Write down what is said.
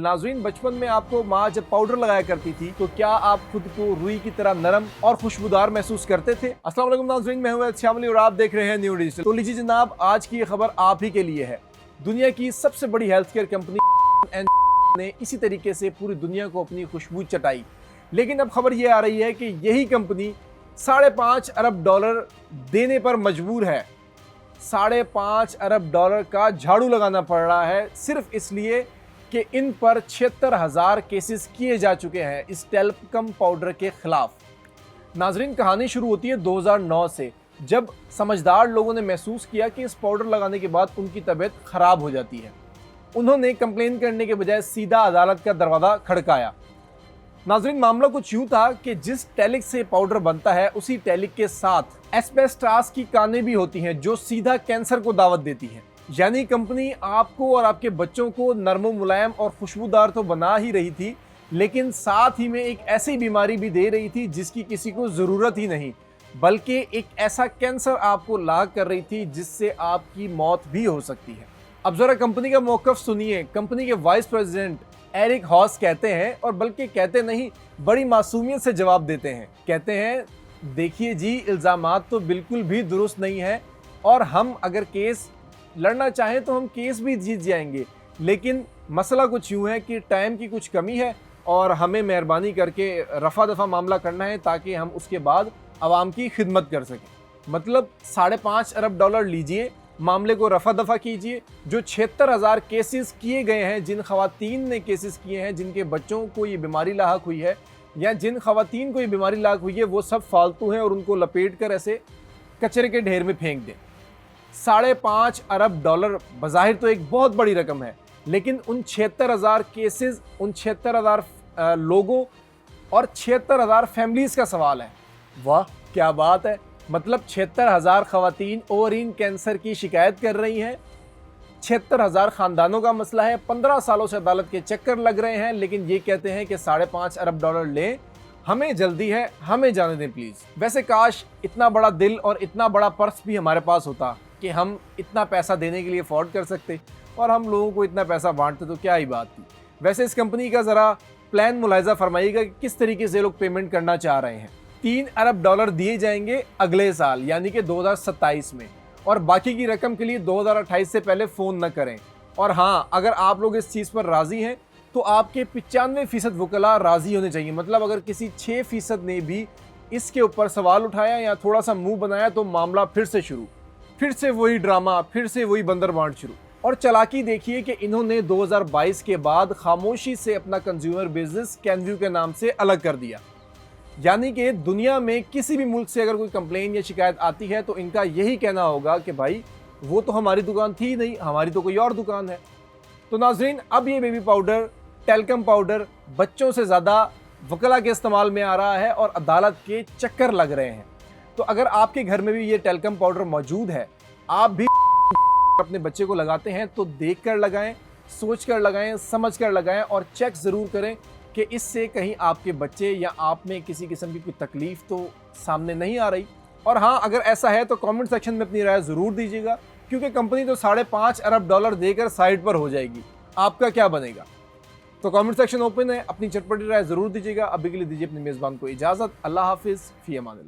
नाज़रीन, बचपन में आपको माँ जब पाउडर लगाया करती थी तो क्या आप खुद को रुई की तरह नरम और खुशबूदार महसूस करते थे? अस्सलाम वालेकुम नाज़रीन, मैं हूं शामिली और आप देख रहे हैं न्यू डिजिटल। तो लीजिए जनाब, आज की ये खबर आप ही के लिए है। दुनिया की सबसे बड़ी हेल्थ केयर कंपनी ने इसी तरीके से पूरी दुनिया को अपनी खुशबू चटाई, लेकिन अब खबर ये आ रही है कि यही कंपनी $5.5 अरब देने पर मजबूर है। $5.5 अरब का झाड़ू लगाना पड़ रहा है सिर्फ इसलिए कि इन पर 76,000 केसेस किए जा चुके हैं इस टेल्कम पाउडर के खिलाफ। नाजरीन, कहानी शुरू होती है 2009 से, जब समझदार लोगों ने महसूस किया कि इस पाउडर लगाने के बाद उनकी तबीयत खराब हो जाती है। उन्होंने कंप्लेन करने के बजाय सीधा अदालत का दरवाजा खड़काया। नाजरीन, मामला कुछ यूं था कि जिस टैलिक से पाउडर बनता है उसी टैलिक के साथ एस्बेस्टास की कानें भी होती हैं जो सीधा कैंसर को दावत देती हैं। यानी कंपनी आपको और आपके बच्चों को नरम मुलायम और खुशबूदार तो बना ही रही थी, लेकिन साथ ही में एक ऐसी बीमारी भी दे रही थी जिसकी किसी को ज़रूरत ही नहीं, बल्कि एक ऐसा कैंसर आपको लाग कर रही थी जिससे आपकी मौत भी हो सकती है। अब ज़रा कंपनी का मौक़िफ़ सुनिए। कंपनी के वाइस प्रेसिडेंट एरिक हॉस कहते हैं, और बल्कि कहते नहीं, बड़ी मासूमियत से जवाब देते हैं। कहते हैं, देखिए जी, इल्ज़ामात तो बिल्कुल भी दुरुस्त नहीं है और हम अगर केस लड़ना चाहें तो हम केस भी जीत जाएंगे, लेकिन मसला कुछ यूँ है कि टाइम की कुछ कमी है और हमें मेहरबानी करके रफा दफा मामला करना है ताकि हम उसके बाद आवाम की खिदमत कर सकें। मतलब $5.5 अरब लीजिए, मामले को रफा दफा कीजिए। जो 76,000 केसेस किए गए हैं, जिन खवातीन ने केसेस किए हैं जिनके बच्चों को ये बीमारी लाक हुई है या जिन खवातीन को ये बीमारी लाक हुई है, वो सब फालतू हैं और उनको लपेट कर ऐसे कचरे के ढेर में फेंक दें। $5.5 अरब बज़ाहिर तो एक बहुत बड़ी रकम है, लेकिन उन 76,000 केसेस, उन 76,000 लोगों और 76,000 फैमिलीज़ का सवाल है। वाह, क्या बात है! मतलब 76,000 खवातीन ओवरीन कैंसर की शिकायत कर रही हैं, 76,000 ख़ानदानों का मसला है, 15 सालों से अदालत के चक्कर लग रहे हैं, लेकिन ये कहते हैं कि $5.5 अरब लें, हमें जल्दी है, हमें जाने दें प्लीज़। वैसे काश इतना बड़ा दिल और इतना बड़ा पर्स भी हमारे पास होता कि हम इतना पैसा देने के लिए अफोर्ड कर सकते और हम लोगों को इतना पैसा बांटते, तो क्या ही बात थी। वैसे इस कंपनी का ज़रा प्लान मुलाहिज़ा फरमाइएगा कि किस तरीके से लोग पेमेंट करना चाह रहे हैं। $3 अरब दिए जाएंगे अगले साल, यानी कि 2027 में, और बाकी की रकम के लिए 2028 से पहले फ़ोन न करें। और हाँ, अगर आप लोग इस चीज़ पर राज़ी हैं तो आपके 95% वकला राज़ी होने चाहिए। मतलब अगर किसी 6% ने भी इसके ऊपर सवाल उठाया या थोड़ा सा मुंह बनाया तो मामला फिर से शुरू, फिर से वही ड्रामा, फिर से वही बंदर बांट शुरू। और चालाकी देखिए कि इन्होंने 2022 के बाद खामोशी से अपना कंज्यूमर बिजनेस कैनव्यू के नाम से अलग कर दिया। यानी कि दुनिया में किसी भी मुल्क से अगर कोई कंप्लेन या शिकायत आती है तो इनका यही कहना होगा कि भाई वो तो हमारी दुकान थी नहीं, हमारी तो कोई और दुकान है। तो नाजरीन, अब ये बेबी पाउडर, टेल्कम पाउडर बच्चों से ज़्यादा वकला के इस्तेमाल में आ रहा है और अदालत के चक्कर लग रहे हैं। तो अगर आपके घर में भी ये टेल्कम पाउडर मौजूद है, आप भी अपने बच्चे को लगाते हैं तो देख कर लगाएं, सोच कर लगाएं, समझ कर लगाएं और चेक ज़रूर करें कि इससे कहीं आपके बच्चे या आप में किसी किस्म की कोई तकलीफ़ तो सामने नहीं आ रही। और हाँ, अगर ऐसा है तो कमेंट सेक्शन में अपनी राय ज़रूर दीजिएगा, क्योंकि कंपनी तो $5.5 अरब देकर साइड पर हो जाएगी। आपका क्या बनेगा? तो कमेंट सेक्शन ओपन है, अपनी चटपटी राय ज़रूर दीजिएगा। अभी के लिए दीजिए अपने मेज़बान को इजाज़त। अल्लाह हाफिज़, फ़ी अमान अल्लाह।